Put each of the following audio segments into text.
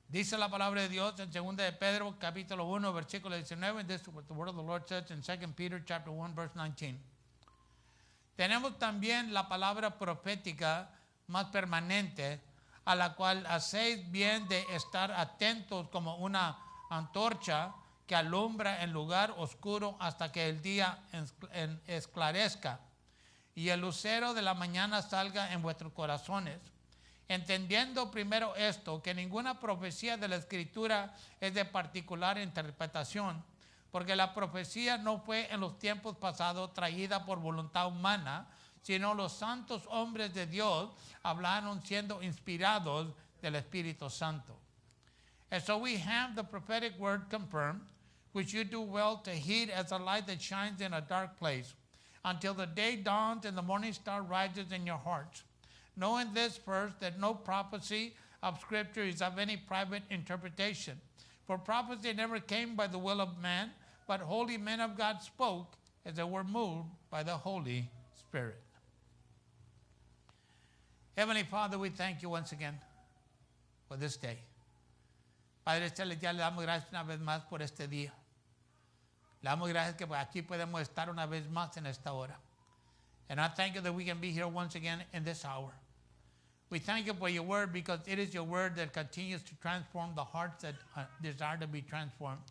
Dice la palabra de Dios en 2 de Pedro capítulo 1 versículo 19. This is what the word of the Lord says in 2 Peter chapter 1 verse 19. Tenemos también la palabra profética más permanente, a la cual hacéis bien de estar atentos como una antorcha que alumbra en lugar oscuro hasta que el día esclarezca y el lucero de la mañana salga en vuestros corazones. Entendiendo primero esto, que ninguna profecía de la Escritura es de particular interpretación, porque la profecía no fue en los tiempos pasados traída por voluntad humana, sino los santos hombres de Dios hablaron siendo inspirados del Espíritu Santo. And so we have the prophetic word confirmed, which you do well to heed as a light that shines in a dark place, until the day dawns and the morning star rises in your hearts. Knowing this first, that no prophecy of Scripture is of any private interpretation. For prophecy never came by the will of man, but holy men of God spoke as they were moved by the Holy Spirit. Heavenly Father, we thank you once again for this day. Padre Celestial, le damos gracias una vez más por este día. Le damos gracias que aquí podemos estar una vez más en esta hora. And I thank you that we can be here once again in this hour. We thank you for your word, because it is your word that continues to transform the hearts that desire to be transformed.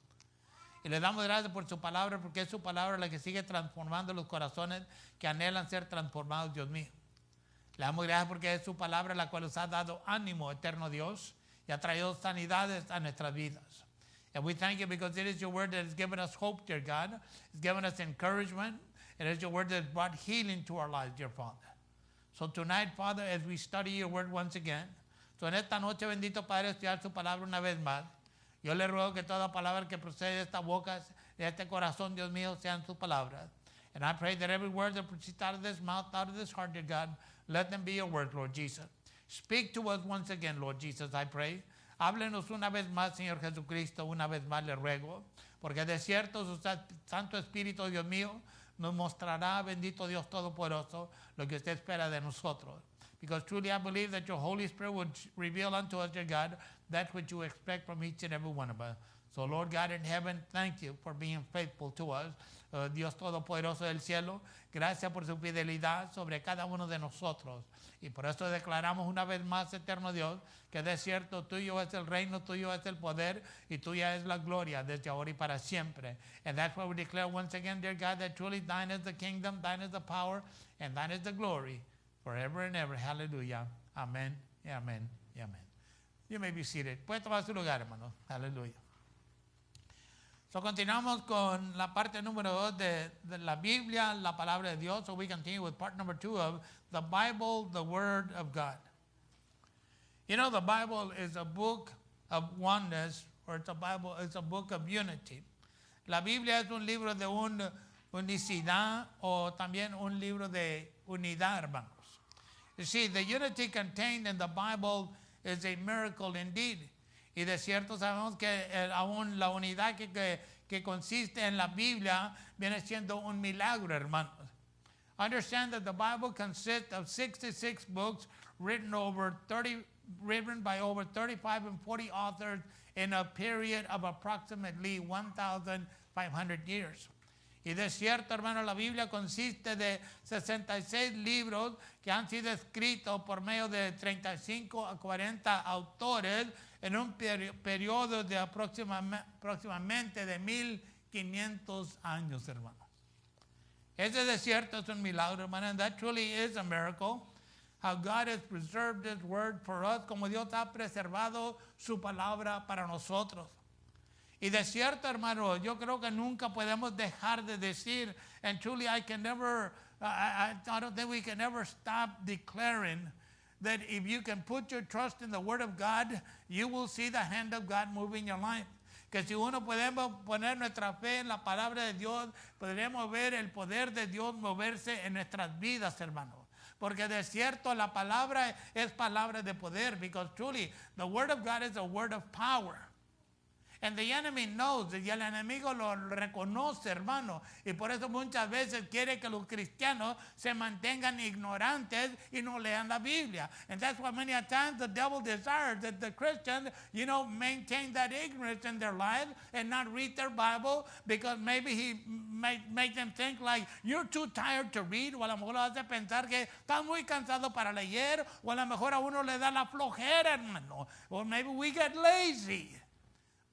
Y le damos gracias por su palabra, porque es su palabra la que sigue transformando los corazones que anhelan ser transformados, Dios mío. Le damos gracias porque es su palabra la cual nos ha dado ánimo, eterno Dios, y ha traído sanidades a nuestras vidas. And we thank you because it is your word that has given us hope, dear God. It's given us encouragement. It is your word that has brought healing to our lives, dear Father. So tonight, Father, as we study your word once again, so en esta noche, bendito Padre, estudiar su palabra una vez más, yo le ruego que toda palabra que procede de esta boca, de este corazón, Dios mío, sean sus palabras. And I pray that every word that proceeds out of this mouth, out of this heart, dear God, let them be your words, Lord Jesus. Speak to us once again, Lord Jesus, I pray. Háblenos una vez más, Señor Jesucristo, una vez más le ruego, porque de cierto su Santo Espíritu, Dios mío, nos mostrará, bendito Dios Todopoderoso, lo que usted espera de nosotros. Because truly I believe that your Holy Spirit would reveal unto us, dear God, that which you expect from each and every one of us. So Lord God in heaven, thank you for being faithful to us. Dios Todopoderoso del cielo, gracias por su fidelidad sobre cada uno de nosotros. Y por eso declaramos una vez más, eterno Dios, que de cierto tuyo es el reino, tuyo es el poder, y tuya es la gloria desde ahora y para siempre. And that's why we declare once again, dear God, that truly thine is the kingdom, thine is the power, and thine is the glory, forever and ever. Hallelujah. Amén y amén y amén. You may be seated. Puede tomar su lugar, hermano. Hallelujah. So continuamos con la parte número 2 de la Biblia, la palabra de Dios. So we continue with part number 2 of the Bible, the Word of God. You know, the Bible is a book of oneness, or it's a book of unity. La Biblia es un libro de unicidad, o también un libro de unidad, hermanos. You see, the unity contained in the Bible is a miracle indeed. Y de cierto sabemos que aún la unidad que consiste en la Biblia viene siendo un milagro, hermanos. Understand that the Bible consists of 66 books written by over 35 and 40 authors in a period of approximately 1,500 years. Y de cierto, hermano, la Biblia consiste de 66 libros que han sido escritos por medio de 35 a 40 autores en un periodo de aproximadamente de 1,500 años, hermano. Ese de cierto es un milagro, hermano, and that truly is a miracle. How God has preserved His word for us, como Dios ha preservado su palabra para nosotros. Y de cierto, hermano, yo creo que nunca podemos dejar de decir, and truly I don't think we can ever stop declaring that if you can put your trust in the Word of God, you will see the hand of God moving in your life. Que si uno podemos poner nuestra fe en la palabra de Dios, podremos ver el poder de Dios moverse en nuestras vidas, hermano. Porque de cierto la palabra es palabra de poder, because truly the Word of God is a word of power. And the enemy knows, y el enemigo lo reconoce, hermano. Y por eso muchas veces quiere que los cristianos se mantengan ignorantes y no lean la Biblia. And that's why many a times the devil desires that the Christians, maintain that ignorance in their lives and not read their Bible, because maybe he might make them think like, you're too tired to read, o a lo mejor lo hace pensar que estás muy cansado para leer, o a lo mejor a uno le da la flojera, hermano. Or maybe we get lazy.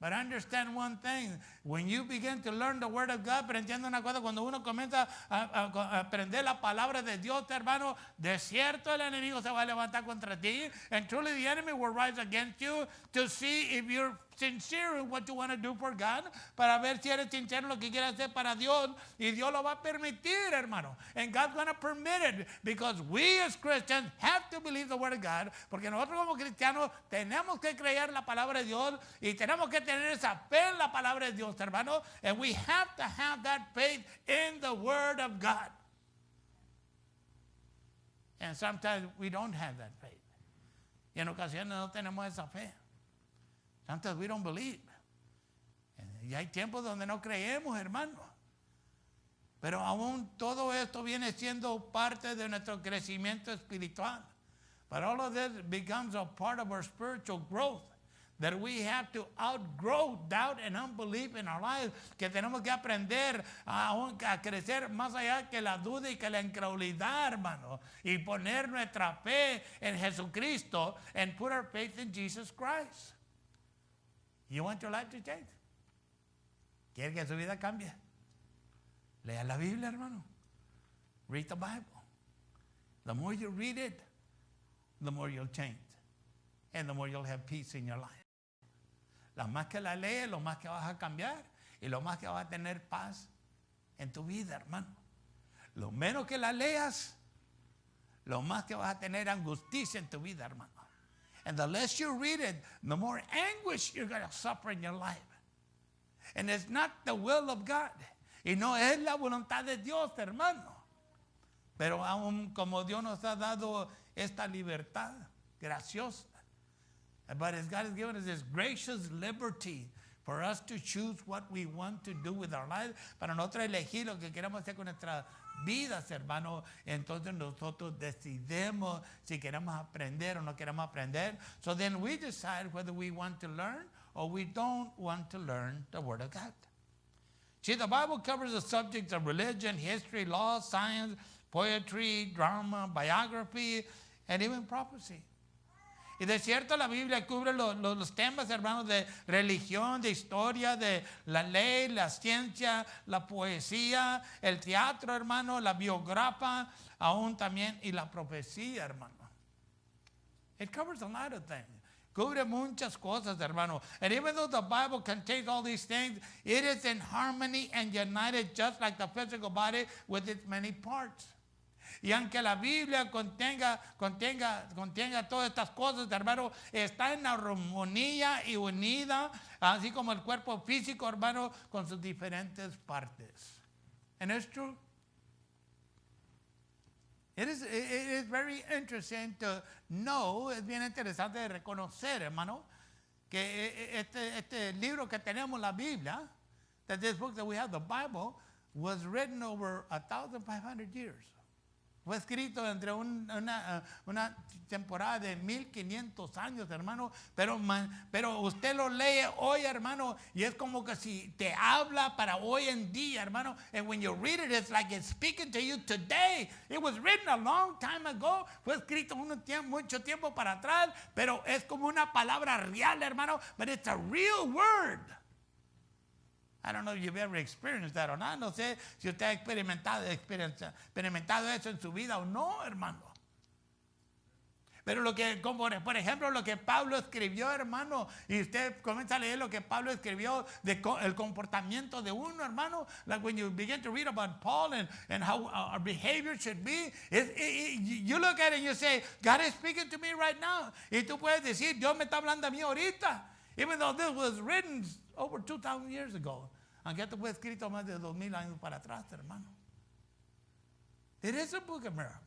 But understand one thing, when you begin to learn the Word of God, pero entiende una cosa, cuando uno comienza a aprender la palabra de Dios, hermano, de cierto el enemigo se va a levantar contra ti, and truly the enemy will rise against you to see if you're sincere in what you want to do for God, para ver si eres sincero en lo que quieres hacer para Dios, y Dios lo va a permitir, hermano. And God's going to permit it, because we as Christians have to believe the Word of God, porque nosotros como cristianos tenemos que creer la palabra de Dios, y tenemos que tener esa fe en la palabra de Dios, hermano, and we have to have that faith in the Word of God. And sometimes we don't have that faith. Y en ocasiones no tenemos esa fe. Sometimes we don't believe. Y hay tiempos donde no creemos, hermano. Pero aún todo esto viene siendo parte de nuestro crecimiento espiritual. But all of this becomes a part of our spiritual growth. That we have to outgrow doubt and unbelief in our lives. Que tenemos que aprender a crecer más allá que la duda y que la incredulidad, hermano. Y poner nuestra fe en Jesucristo and put our faith in Jesus Christ. You want your life to change? ¿Quiere que su vida cambie? Lea la Biblia, hermano. Read the Bible. The more you read it, the more you'll change. And the more you'll have peace in your life. Lo más que la lees, lo más que vas a cambiar. Y lo más que vas a tener paz en tu vida, hermano. Lo menos que la leas, lo más que vas a tener angustia en tu vida, hermano. And the less you read it, the more anguish you're going to suffer in your life. And it's not the will of God. Y no es la voluntad de Dios, hermano. Pero aún como Dios nos ha dado esta libertad graciosa. But as God has given us this gracious liberty for us to choose what we want to do with our lives. Para nosotros elegir lo que queremos hacer con nuestras vidas, hermano. Entonces nosotros decidimos si queremos aprender o no queremos aprender. So then we decide whether we want to learn or we don't want to learn the Word of God. See, the Bible covers the subjects of religion, history, law, science, poetry, drama, biography, and even prophecy. Y de cierto la Biblia cubre los temas, hermanos, de religión, de historia, de la ley, la ciencia, la poesía, el teatro, hermano, la biografía, aún también, y la profecía, hermano. It covers a lot of things. Cubre muchas cosas, hermano. And even though the Bible contains all these things, it is in harmony and united just like the physical body with its many parts. Y aunque la Biblia contenga todas estas cosas, hermano, está en armonía y unida, así como el cuerpo físico, hermano, con sus diferentes partes. And it's true. It is very interesting to know, es bien interesante de reconocer, hermano, que este libro que tenemos, la Biblia, that this book that we have, the Bible, was written over 1,500 years. Fue escrito entre una temporada de 1500 años, hermano, pero usted lo lee hoy, hermano, y es como que si te habla para hoy en día, hermano. And when you read it, it's like it's speaking to you today. It was written a long time ago. Fue escrito mucho tiempo para atrás, pero es como una palabra real, hermano, but it's a real word. I don't know if you've ever experienced that or not. No sé si usted ha experimentado eso en su vida o no, hermano. Pero como por ejemplo, lo que Pablo escribió, hermano, y usted comienza a leer lo que Pablo escribió de el comportamiento de uno, hermano. Like when you begin to read about Paul and how our behavior should be, you look at it and you say, God is speaking to me right now. Y tú puedes decir, Dios me está hablando a mí ahorita. Even though this was written over 2,000 years ago. Aunque esto fue escrito más de 2,000 años para atrás, hermano. It is a book of miracles.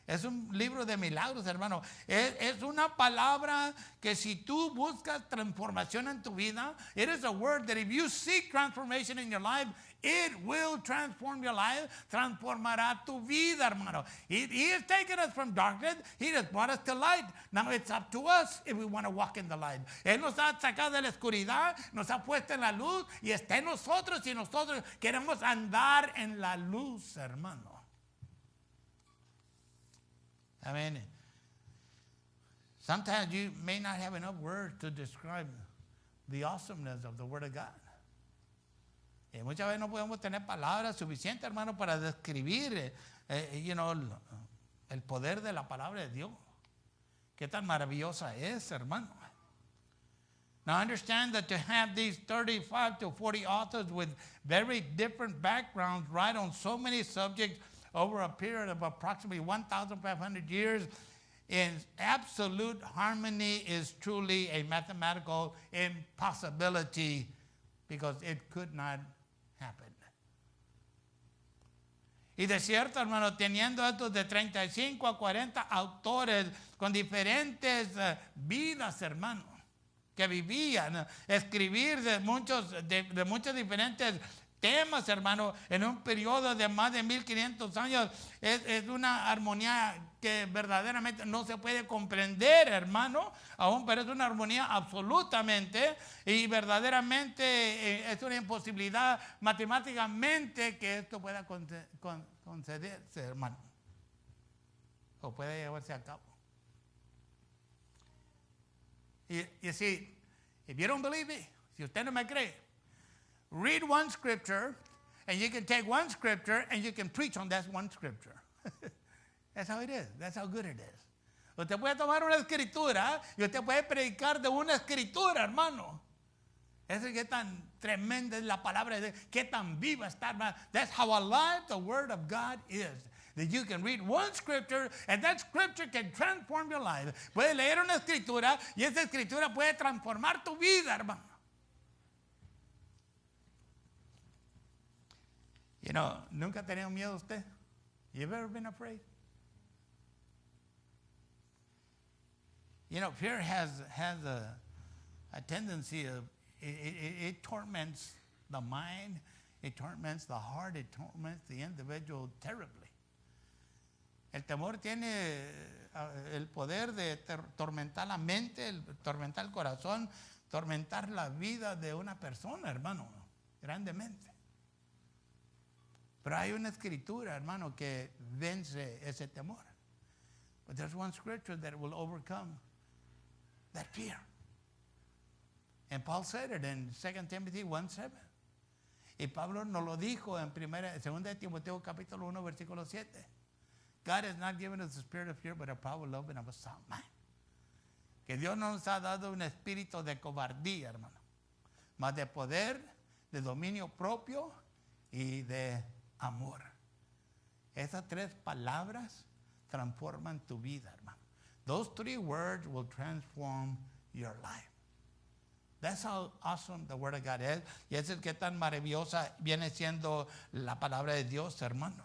Es un libro de milagros, hermano. Es una palabra que si tú buscas transformación en tu vida, it is a word that if you seek transformation in your life, it will transform your life. Transformará tu vida, hermano. He has taken us from darkness. He has brought us to light. Now it's up to us if we want to walk in the light. Él nos ha sacado de la oscuridad, nos ha puesto en la luz y está en nosotros y nosotros queremos andar en la luz, hermano. I mean, sometimes you may not have enough words to describe the awesomeness of the Word of God. Y muchas veces no podemos tener palabras suficientes, hermano, para describir, el poder de la palabra de Dios. Qué tan maravillosa es, hermano. Now understand that to have these 35 to 40 authors with very different backgrounds write on so many subjects over a period of approximately 1,500 years in absolute harmony is truly a mathematical impossibility because it could not happen. Y de cierto, hermano, teniendo estos de 35 a 40 autores con diferentes vidas, hermano, que vivían, escribir de muchos diferentes temas, hermano, en un periodo de más de 1500 años, es una armonía que verdaderamente no se puede comprender, hermano, aún, pero es una armonía absolutamente y verdaderamente es una imposibilidad matemáticamente que esto pueda concederse, hermano, o pueda llevarse a cabo. You see, if you don't believe me, si usted no me cree, read one scripture, and you can take one scripture, and you can preach on that one scripture. That's how it is. That's how good it is. Usted puede tomar una escritura, y usted puede predicar de una escritura, hermano. Eso es que tan tremenda es la palabra de Dios, qué tan viva está, hermano. That's how alive the Word of God is. That you can read one scripture, and that scripture can transform your life. Puede leer una escritura, y esa escritura puede transformar tu vida, hermano. ¿Nunca ha tenido miedo usted? You've ever been afraid? Fear has a tendency of, it torments the mind, it torments the heart, it torments the individual terribly. El temor tiene el poder de tormentar la mente, tormentar el corazón, tormentar la vida de una persona, hermano, grandemente. Pero hay una escritura, hermano, que vence ese temor. But there's one scripture that will overcome that fear. And Paul said it in 2 Timothy 1:7. Y Pablo nos lo dijo en 2 Timoteo capítulo 1, versículo 7. God has not given us the spirit of fear, but a power, love, and of a sound mind. Que Dios no nos ha dado un espíritu de cobardía, hermano, más de poder, de dominio propio y de amor. Esas tres palabras transforman tu vida, hermano. Those three words will transform your life. That's how awesome the Word of God is. Y eso es que tan maravillosa viene siendo la palabra de Dios, hermano.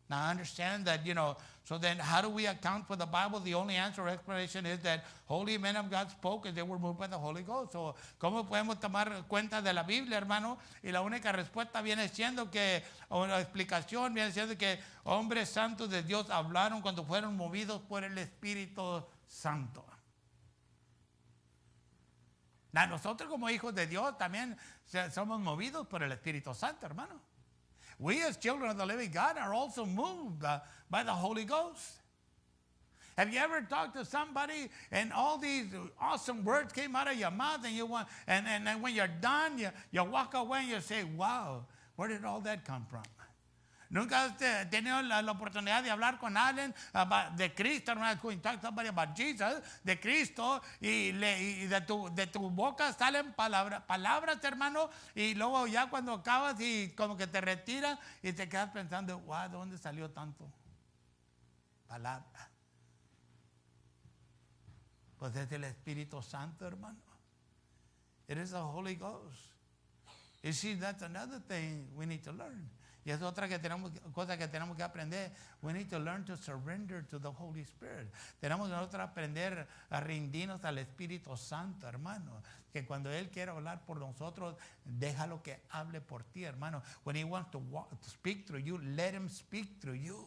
Now I understand that, so then how do we account for the Bible? The only answer or explanation is that holy men of God spoke and they were moved by the Holy Ghost. So, ¿cómo podemos tomar cuenta de la Biblia, hermano? Y la única respuesta viene siendo que, o la explicación viene siendo que hombres santos de Dios hablaron cuando fueron movidos por el Espíritu Santo. Now, nosotros como hijos de Dios también somos movidos por el Espíritu Santo, hermano. We as children of the living God are also moved by the Holy Ghost. Have you ever talked to somebody and all these awesome words came out of your mouth and then when you're done, you walk away and you say, wow, where did all that come from? Nunca has tenido la oportunidad de hablar con alguien de Cristo, hermano, when you talk to somebody about Jesus, de Cristo, y de tu boca salen palabras, hermano, y luego ya cuando acabas y como que te retiras y te quedas pensando, wow, ¿de dónde salió tanto? Palabra. Pues es el Espíritu Santo, hermano. It is the Holy Ghost. You see, that's another thing we need to learn. Y es otra cosa que tenemos que aprender. We need to learn to surrender to the Holy Spirit. Tenemos que nosotros aprender a rendirnos al Espíritu Santo, hermano. Que cuando Él quiere hablar por nosotros, déjalo que hable por ti, hermano. When He wants to speak through you, let Him speak through you.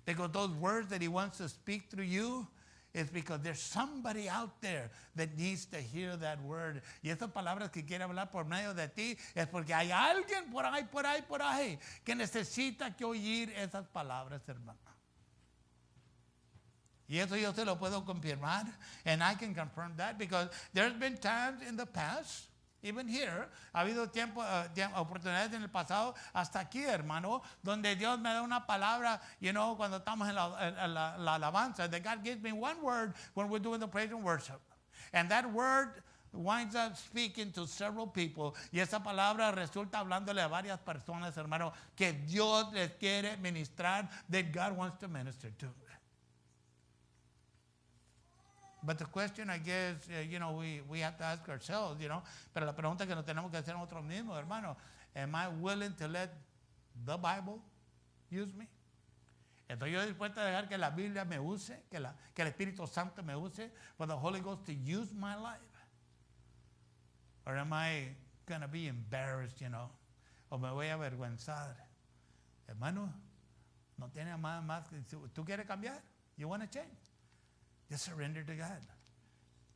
Because those words that He wants to speak through you, it's because there's somebody out there that needs to hear that word. Y esas palabras que quiere hablar por medio de ti es porque hay alguien por ahí que necesita que oír esas palabras, hermano. Y eso yo se lo puedo confirmar. And I can confirm that because there's been times in the past, even here, ha habido oportunidades en el pasado, hasta aquí, hermano, donde Dios me da una palabra, cuando estamos en la alabanza, that God gives me one word when we're doing the praise and worship. And that word winds up speaking to several people. Y esa palabra resulta hablándole a varias personas, hermano, que Dios les quiere ministrar, that God wants to minister to. But the question, I guess, we have to ask ourselves, pero la pregunta que nos tenemos que hacer nosotros mismos, hermano, am I willing to let the Bible use me? ¿Estoy yo dispuesto a dejar que la Biblia me use, que el Espíritu Santo me use, for the Holy Ghost to use my life? Or am I going to be embarrassed, o me voy a avergüenzar? Hermano, no tiene más. ¿Tú quieres cambiar? You want to change? Just surrender to God.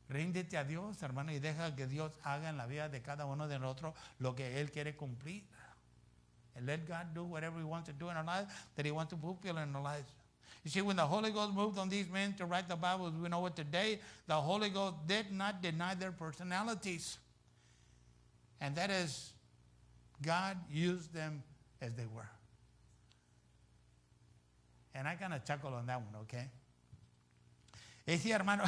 Ríndete a Dios, hermano, y deja que Dios haga en la vida de cada uno de nosotros lo que Él quiere cumplir. And let God do whatever He wants to do in our lives, that He wants to fulfill in our lives. You see, when the Holy Ghost moved on these men to write the Bible, we know what today, the Holy Ghost did not deny their personalities. And that is, God used them as they were. And I kind of chuckle on that one, okay? Y sí, hermano,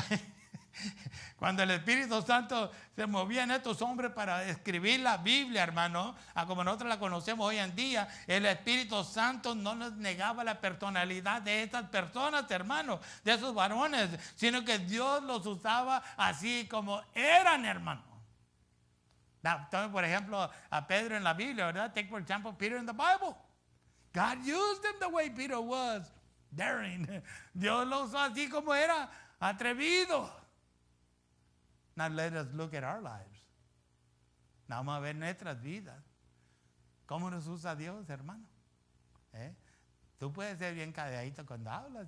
cuando el Espíritu Santo se movía en estos hombres para escribir la Biblia, hermano, a como nosotros la conocemos hoy en día, el Espíritu Santo no nos negaba la personalidad de estas personas, hermano, de esos varones, sino que Dios los usaba así como eran, hermano. Tome por ejemplo a Pedro en la Biblia, ¿verdad? Take for example Peter in the Bible. God used him the way Peter was, daring. Dios lo usó así como era, atrevido. Now let us look at our lives. Now vamos a ver nuestras vidas. ¿Cómo nos usa Dios, hermano? Tú puedes ser bien calladito cuando hablas,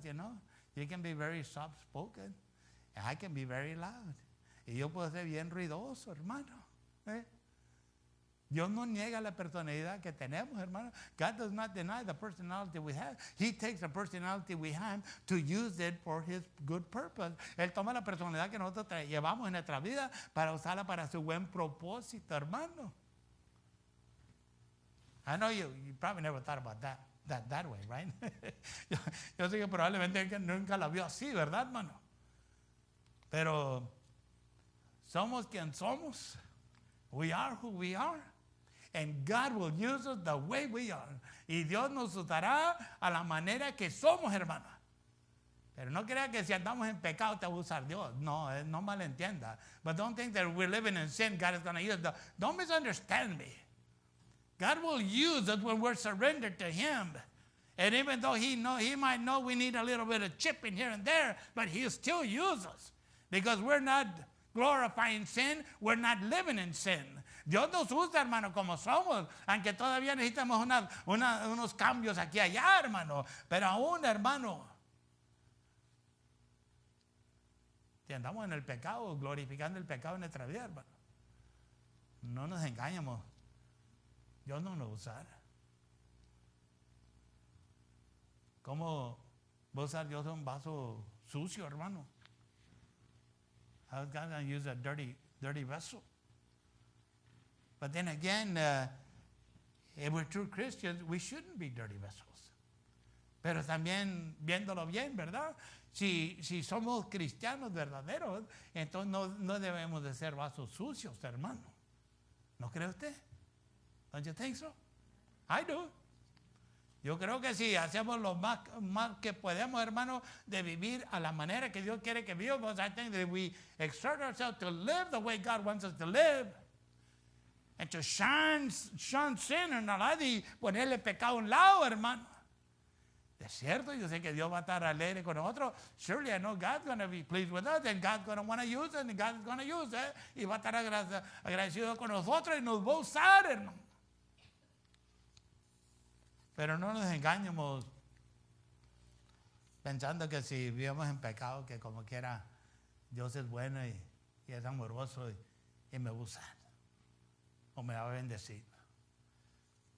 You can be very soft spoken. And I can be very loud. Y yo puedo ser bien ruidoso, hermano. Dios no niega la personalidad que tenemos, hermano. God does not deny the personality we have. He takes the personality we have to use it for His good purpose. Él toma la personalidad que nosotros llevamos en nuestra vida para usarla para su buen propósito, hermano. I know you probably never thought about that way, right? yo sé que probablemente nunca la vio así, ¿verdad, hermano? Pero somos quien somos. We are who we are. And God will use us the way we are. Y Dios nos usará a la manera que somos, hermano. Pero no crea que si andamos en pecado te va a usar Dios. No malentienda. But don't think that we're living in sin, God is going to use us. Don't misunderstand me. God will use us when we're surrendered to Him. And even though He might know we need a little bit of chipping here and there, but He'll still use us. Because we're not glorifying sin, we're not living in sin. Dios nos usa, hermano, como somos, aunque todavía necesitamos unos cambios aquí y allá, hermano. Pero aún, hermano, si andamos en el pecado, glorificando el pecado en nuestra vida, hermano, no nos engañemos. Dios no nos usará. ¿Cómo va a usar Dios un vaso sucio, hermano? How is God going to use a dirty vessel? But then again, if we're true Christians, we shouldn't be dirty vessels. Pero también, viéndolo bien, ¿verdad? Si somos cristianos verdaderos, entonces no debemos de ser vasos sucios, hermano. ¿No cree usted? Don't you think so? I do. Yo creo que sí, hacemos lo más que podemos, hermano, de vivir a la manera que Dios quiere que vivamos. I think that we exert ourselves to live the way God wants us to live. and to shun sin in our life y ponerle pecado a un lado, hermano. Es cierto, yo sé que Dios va a estar alegre con nosotros. Surely I know God's going to be pleased with us, and God's going to want to use it, and God's going to use it. Y va a estar agradecido con nosotros y nos va a usar, hermano. Pero no nos engañemos pensando que si vivimos en pecado, que como quiera Dios es bueno y es amoroso y me va a usar o me va a bendecir.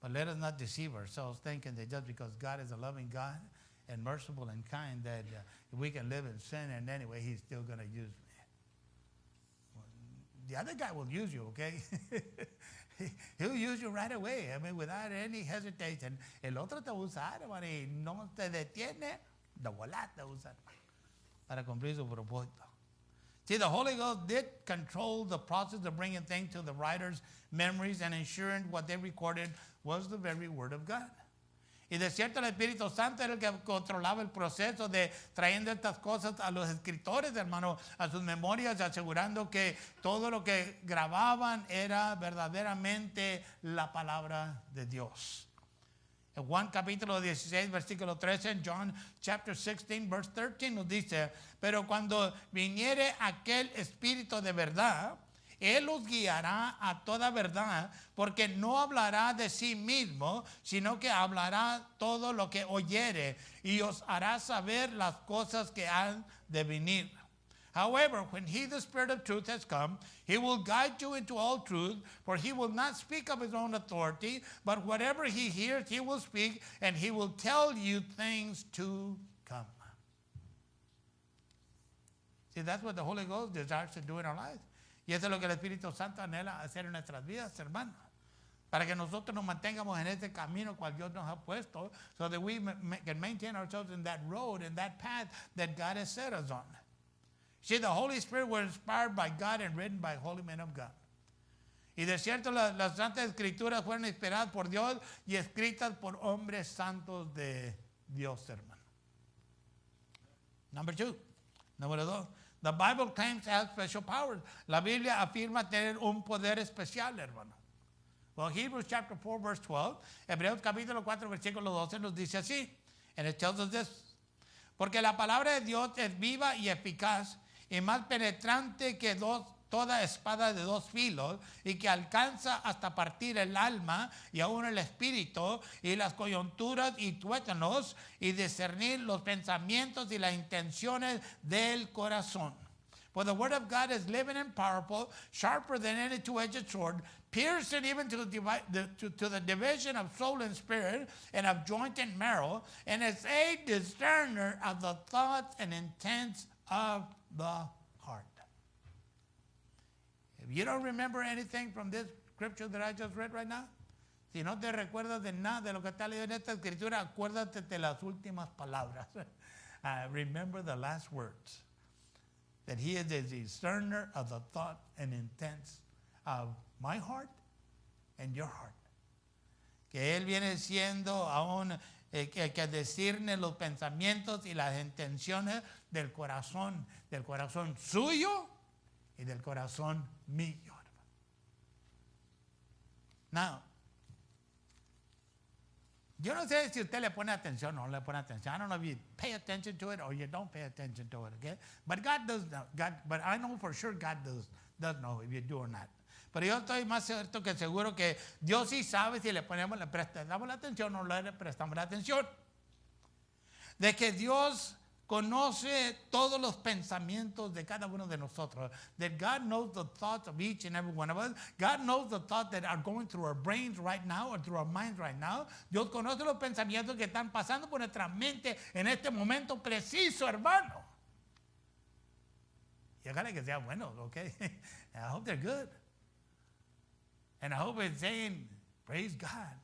But let us not deceive ourselves thinking that just because God is a loving God and merciful and kind that we can live in sin and anyway He's still going to use me. The other guy will use you, okay? He'll use you right away. I mean, without any hesitation. El otro te va a usar, hermano, y no te detiene, de volada te va a usar para cumplir su propósito. See, the Holy Ghost did control the process of bringing things to the writer's memories and ensuring what they recorded was the very Word of God. Y de cierto el Espíritu Santo era el que controlaba el proceso de trayendo estas cosas a los escritores, hermano, a sus memorias, asegurando que todo lo que grababan era verdaderamente la palabra de Dios. En Juan capítulo 16, versículo 13, en John chapter 16, verse 13 nos dice, pero cuando viniere aquel Espíritu de verdad, Él os guiará a toda verdad, porque no hablará de sí mismo, sino que hablará todo lo que oyere, y os hará saber las cosas que han de venir. However, when He, the Spirit of truth, has come, He will guide you into all truth, for He will not speak of His own authority, but whatever He hears, He will speak, and He will tell you things to come. See, that's what the Holy Ghost desires to do in our lives. Y eso es lo que el Espíritu Santo anhela hacer en nuestras vidas, hermanos. Para que nosotros nos mantengamos en ese camino cual Dios nos ha puesto, so that we can maintain ourselves in that road, in that path that God has set us on. See, the Holy Spirit was inspired by God and written by holy men of God. Y de cierto, las Santas Escrituras fueron inspiradas por Dios y escritas por hombres santos de Dios, hermano. Número 2. The Bible claims to have special powers. La Biblia afirma tener un poder especial, hermano. Well, Hebrews chapter 4, verse 12, Hebreos capítulo 4, versículo 12 nos dice así. And it tells us this. Porque la palabra de Dios es viva y eficaz y más penetrante que toda espada de dos filos y que alcanza hasta partir el alma y aún el espíritu y las coyunturas y tuétanos y discernir los pensamientos y las intenciones del corazón. For the word of God is living and powerful, sharper than any two-edged sword, piercing even to the division of soul and spirit and of joint and marrow, and is a discerner of the thoughts and intents of the heart. If you don't remember anything from this scripture that I just read right now, si no te recuerdas de nada de lo que está leyendo en esta escritura, acuérdate de las últimas palabras. Remember the last words. That He is a discerner of the thought and intents of my heart and your heart. Que Él viene siendo aún que discierne los pensamientos y las intenciones del corazón suyo y del corazón mío. Now, yo no sé si usted le pone atención o no le pone atención. I don't know if you pay attention to it or you don't pay attention to it, okay? But God does know. But I know for sure God does know if you do or not. Pero yo estoy más cierto que seguro que Dios sí sabe si le prestamos la atención o le prestamos la atención. De que Dios conoce todos los pensamientos de cada uno de nosotros. That God knows the thoughts of each and every one of us. God knows the thoughts that are going through our brains right now or through our minds right now. Dios conoce los pensamientos que están pasando por nuestra mente en este momento preciso, hermano. Y ojalá que sea bueno, okay? I hope they're good. And I hope it's saying, praise God.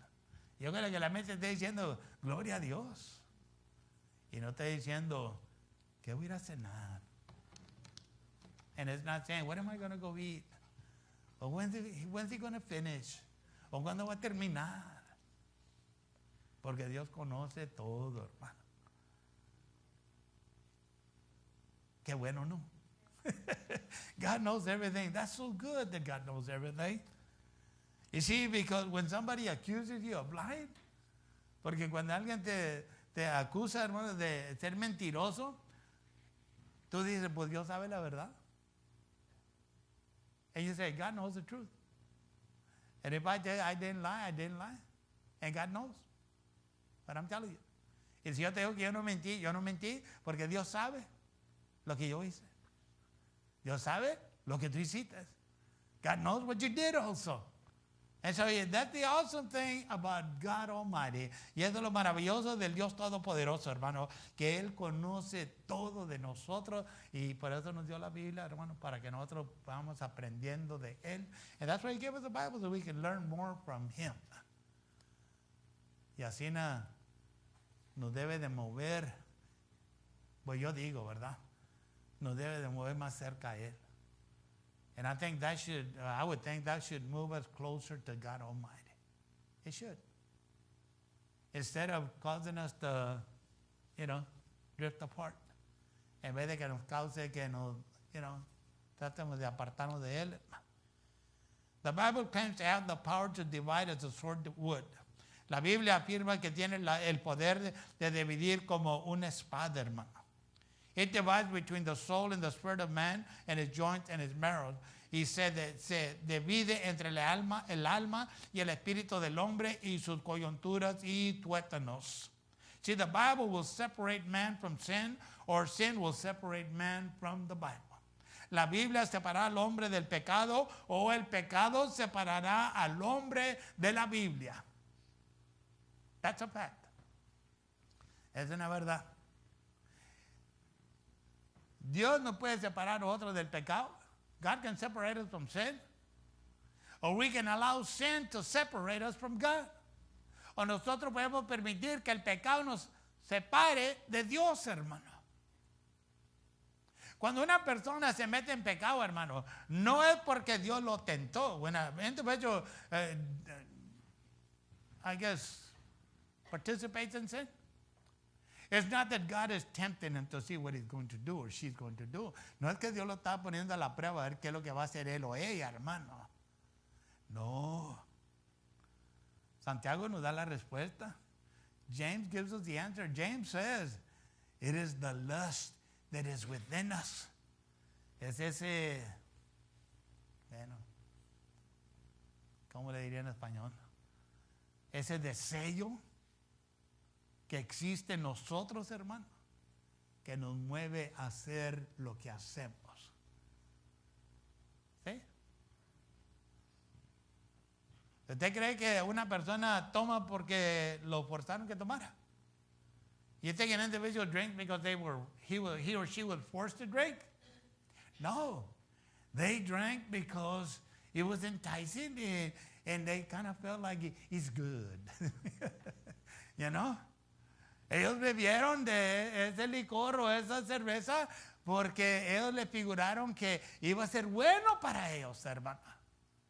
Y ojalá que la mente esté diciendo, gloria a Dios. Y no está diciendo, ¿qué voy a ir a cenar? And it's not saying, what am I going to go eat? Or when's he going to finish? O cuándo va a terminar. Porque Dios conoce todo, hermano. Qué bueno, ¿no? God knows everything. That's so good that God knows everything. You see, because when somebody accuses you of lying, porque cuando alguien te acusa, hermano, de ser mentiroso, tú dices, pues Dios sabe la verdad. And you say, God knows the truth. And if I tell you I didn't lie, I didn't lie. And God knows. But I'm telling you. Y si yo te digo que yo no mentí porque Dios sabe lo que yo hice. Dios sabe lo que tú hiciste. God knows what you did also. And so that's the awesome thing about God Almighty. Y eso es lo maravilloso del Dios Todopoderoso, hermano, que Él conoce todo de nosotros y por eso nos dio la Biblia, hermano, para que nosotros vamos aprendiendo de Él. And that's why He gave us the Bible, so we can learn more from Him. Y así nos debe de mover, pues yo digo, ¿verdad? Nos debe de mover más cerca a Él. And I think I would think that should move us closer to God Almighty. It should. Instead of causing us to, drift apart. En vez de que nos cause que nos, tratemos de apartarnos de Él. The Bible claims to have the power to divide as a sword would. La Biblia afirma que tiene el poder de dividir como una espada, hermano. It divides between the soul and the spirit of man and his joints and his marrow. Y se divide entre el alma y el espíritu del hombre y sus coyunturas y tuétanos. See, the Bible will separate man from sin, or sin will separate man from the Bible. La Biblia separará al hombre del pecado, o el pecado separará al hombre de la Biblia. That's a fact. Es una verdad. Dios no puede separar a otro del pecado. God can separate us from sin. Or we can allow sin to separate us from God. O nosotros podemos permitir que el pecado nos separe de Dios, hermano. Cuando una persona se mete en pecado, hermano, no es porque Dios lo tentó. When a individual, I guess, participates in sin, it's not that God is tempting him to see what he's going to do or she's going to do. No es que Dios lo está poniendo a la prueba a ver qué es lo que va a hacer él o ella, hermano. No. Santiago nos da la respuesta. James gives us the answer. James says, it is the lust that is within us. Es ese, bueno, ¿cómo le diría en español? Ese deseo que existe en nosotros, hermano, que nos mueve a hacer lo que hacemos. ¿Sí? ¿Usted cree que una persona toma porque lo forzaron que tomara? You think an individual drank because he or she was forced to drink? No. They drank because it was enticing and they kind of felt like it's good. You know? Ellos bebieron de ese licor o esa cerveza porque ellos le figuraron que iba a ser bueno para ellos, hermano,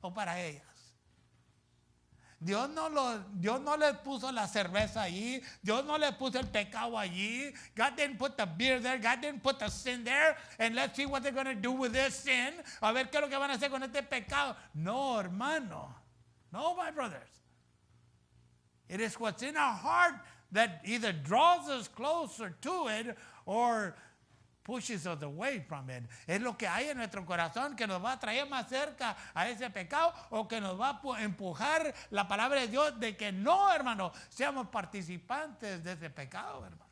o para ellas. Dios no les puso la cerveza allí. Dios no les puso el pecado allí. God didn't put the beer there. God didn't put the sin there. And let's see what they're going to do with this sin. A ver qué es lo que van a hacer con este pecado. No, hermano. No, my brothers. It is what's in our heart that either draws us closer to it or pushes us away from it. Es lo que hay en nuestro corazón que nos va a traer más cerca a ese pecado o que nos va a empujar la palabra de Dios de que no, hermano, seamos participantes de ese pecado, hermano.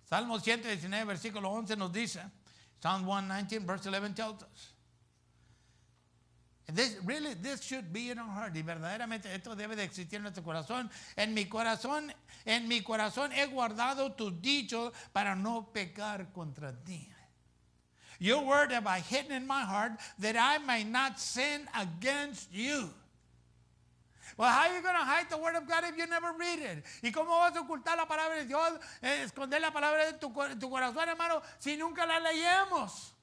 Salmo 119, versículo 11 nos dice, Psalm 119, verse 11 tells us, this should be in our heart. Y verdaderamente esto debe de existir en nuestro corazón. En mi corazón he guardado tus dichos para no pecar contra ti. Your word have I hidden in my heart that I may not sin against you. Well, how are you going to hide the word of God if you never read it? ¿Y cómo vas a ocultar la palabra de Dios, esconder la palabra de tu corazón, hermano, si nunca la leemos?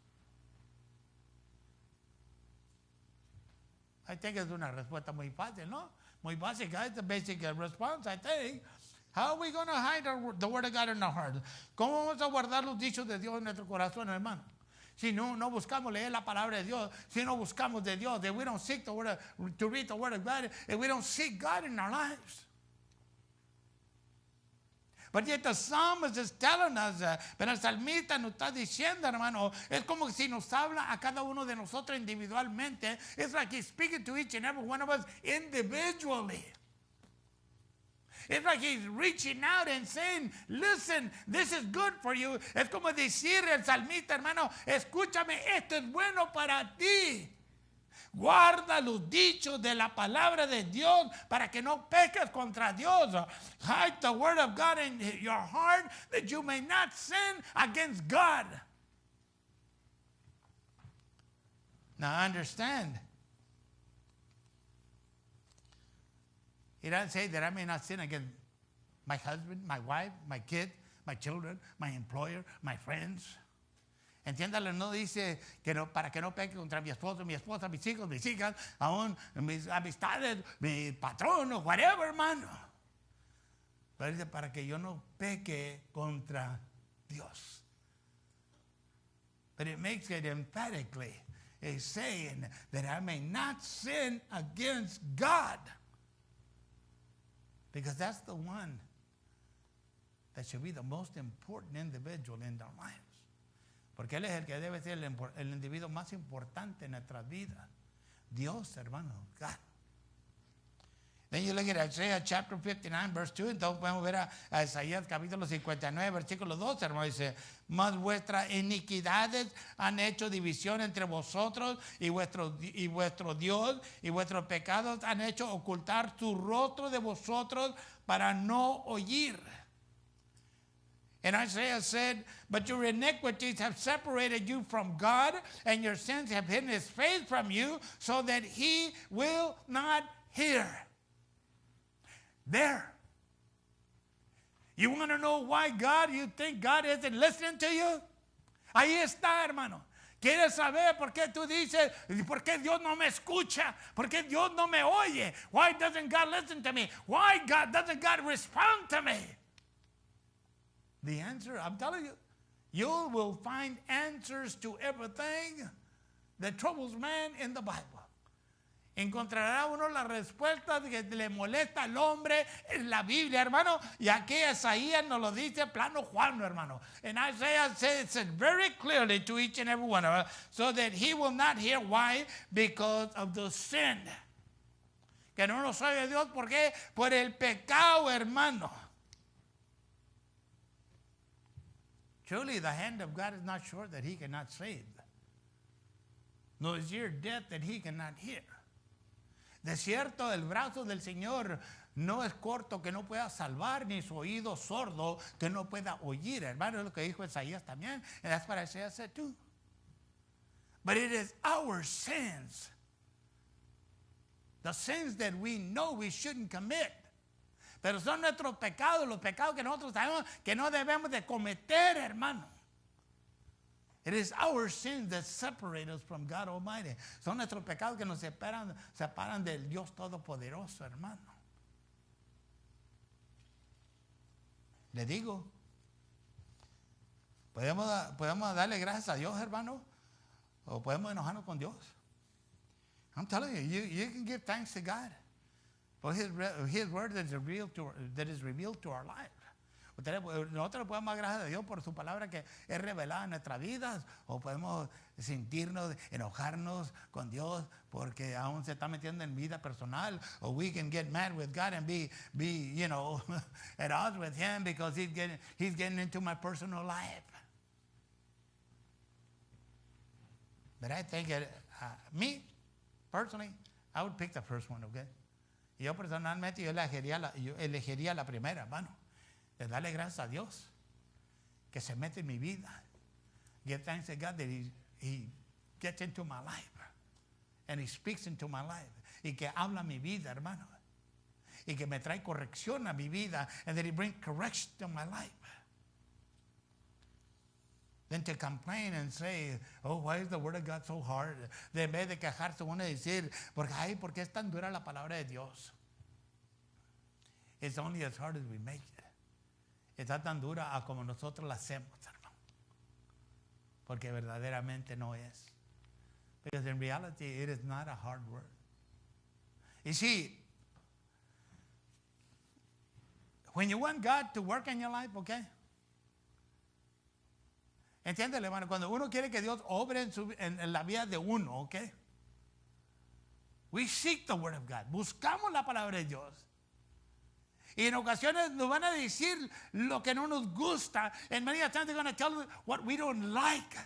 I think es una respuesta muy fácil, ¿no? Muy básica. It's a basic response, I think. How are we going to hide the word of God in our heart? ¿Cómo vamos a guardar los dichos de Dios en nuestro corazón, hermano? Si no buscamos leer la palabra de Dios, si no buscamos de Dios, if we don't seek the word to read the word of God, if we don't seek God in our lives. But yet the psalmist is telling us, pero el salmista nos está diciendo, hermano, es como si nos habla a cada uno de nosotros individualmente. It's like he's speaking to each and every one of us individually. It's like he's reaching out and saying, listen, this is good for you. Es como decir el salmista, hermano, escúchame, esto es bueno para ti. Guarda los dichos de la palabra de Dios para que no peques contra Dios. Hide the word of God in your heart that you may not sin against God. Now understand. He doesn't say that I may not sin against my husband, my wife, my kid, my children, my employer, my friends. Entiéndalo, no dice que no, para que no peque contra mi esposo, mi esposa, mis hijos, mis hijas, aún mis amistades, mi patrón o whatever, hermano. Pero dice para que yo no peque contra Dios. But it makes it emphatically a saying that I may not sin against God. Because that's the one that should be the most important individual in our lives. Porque Él es el que debe ser el individuo más importante en nuestras vidas. Dios, hermano, God. Then you look at Isaiah chapter 59, verse 2. Entonces podemos ver a Isaías capítulo 59, versículo 2, hermano. Dice, mas vuestras iniquidades han hecho división entre vosotros y vuestro Dios, y vuestros pecados han hecho ocultar su rostro de vosotros para no oír. And Isaiah said, but your iniquities have separated you from God, and your sins have hidden his face from you, so that he will not hear. There. You want to know why you think God isn't listening to you? Ahí está, hermano. ¿Quieres saber por qué tú dices, por qué Dios no me escucha? ¿Por qué Dios no me oye? Why doesn't God listen to me? Why doesn't God respond to me? The answer, I'm telling you, you will find answers to everything that troubles man in the Bible. Encontrará uno la respuesta que le molesta al hombre en la Biblia, hermano. Y aquí Isaías nos lo dice plano Juan, hermano. And Isaiah says it very clearly to each and every one of us, so that he will not hear. Why? Because of the sin. Que no nos oye Dios, ¿por qué? Por el pecado, hermano. Truly, the hand of God is not short that he cannot save, nor is ear deaf that he cannot hear. De cierto, el brazo del Señor no es corto que no pueda salvar, ni su oído sordo que no pueda oír. Hermano, es lo que dijo Isaías también. And that's what Isaiah said too. But it is our sins, the sins that we know we shouldn't commit. Pero son nuestros pecados, los pecados que nosotros sabemos que no debemos de cometer, hermano. It is our sins that separate us from God Almighty. Son nuestros pecados que nos separan del Dios Todopoderoso, hermano. Le digo, podemos darle gracias a Dios, hermano, o podemos enojarnos con Dios. I'm telling you, you can give thanks to God for His word that is revealed to our life. Nosotros le podemos dar gracias a Dios por su palabra que es revelada en nuestras vidas, o podemos sentirnos, enojarnos con Dios porque aún se está metiendo en vida personal, or we can get mad with God and be at odds with Him because He's getting into my personal life. But I think me personally, I would pick the first one, okay? Yo personalmente yo elegiría la primera, hermano. De darle gracias a Dios que se mete en mi vida. Give thanks to God that He gets into my life and He speaks into my life, y que habla mi vida, hermano, y que me trae corrección a mi vida, and that He brings correction to my life. Then to complain and say, oh, why is the word of God so hard? En vez de quejarse uno y decir, ¿por qué es tan dura la palabra de Dios? It's only as hard as we make it. Está tan dura a como nosotros la hacemos, hermano. porque verdaderamente no es. Because in reality, it is not a hard word. You see, when you want God to work in your life, okay? Entiéndele, hermano, cuando uno quiere que Dios obre en la vida de uno, okay? We seek the word of God. Buscamos la palabra de Dios. Y en ocasiones nos van a decir lo que no nos gusta. And many times they're going to tell us what we don't like.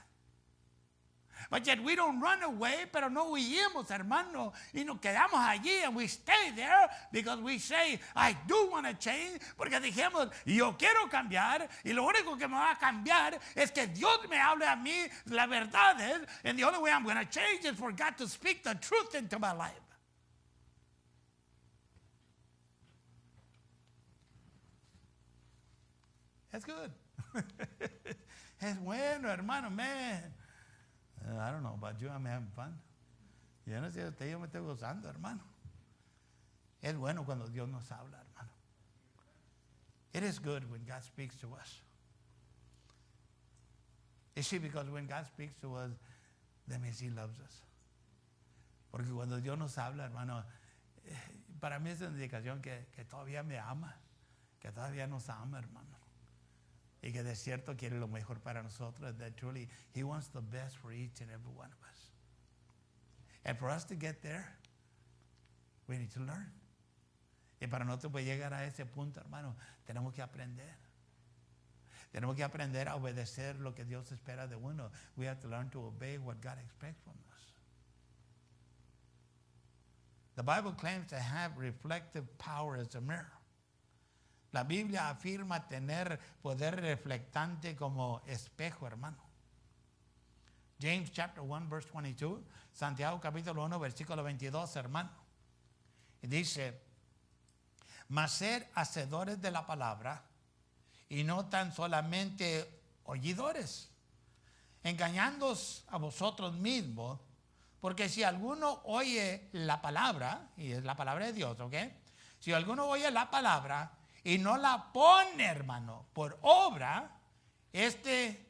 But yet we don't run away, pero no huimos, hermano. Y nos quedamos allí and we stay there because we say, I do want to change. Porque dijimos, yo quiero cambiar. Y lo único que me va a cambiar es que Dios me hable a mí la verdad. And the only way I'm going to change is for God to speak the truth into my life. That's good. Es bueno, hermano, man. I don't know about you, I'm having fun. Yo no sé usted, yo me estoy gozando, hermano. Es bueno cuando Dios nos habla, hermano. It is good when God speaks to us. You see, because when God speaks to us, that means He loves us. Porque cuando Dios nos habla, hermano, para mí es una indicación que todavía me ama, que todavía nos ama, hermano. Y que de cierto quiere lo mejor para nosotros. That truly He wants the best for each and every one of us. And for us to get there, we need to learn. Y para nosotros poder llegar a ese punto, hermano, tenemos que aprender. Tenemos que aprender a obedecer lo que Dios espera de uno. We have to learn to obey what God expects from us. The Bible claims to have reflective power as a mirror. La Biblia afirma tener poder reflectante como espejo, hermano. James chapter 1 verse 22, Santiago capítulo 1 versículo 22, hermano. Y dice, mas ser hacedores de la palabra y no tan solamente oidores, engañándoos a vosotros mismos, porque si alguno oye la palabra, y es la palabra de Dios, ¿ok? Si alguno oye la palabra y no la pone, hermano, por obra, este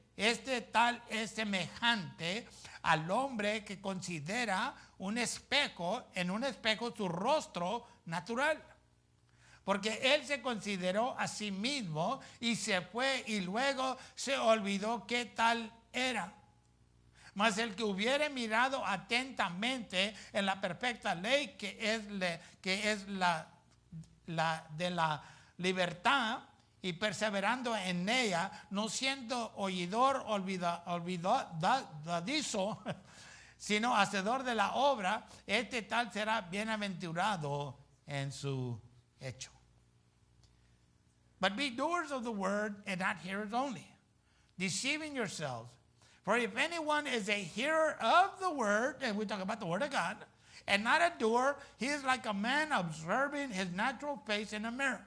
tal es semejante al hombre que considera en un espejo su rostro natural. Porque él se consideró a sí mismo y se fue y luego se olvidó qué tal era. Mas el que hubiere mirado atentamente en la perfecta ley que es la de la libertad y perseverando en ella, no siendo oidor olvidadizo, sino hacedor de la obra, este tal será bienaventurado en su hecho. But be doers of the word and not hearers only, deceiving yourselves. For if anyone is a hearer of the word, and we talk about the word of God, and not a doer, he is like a man observing his natural face in a mirror.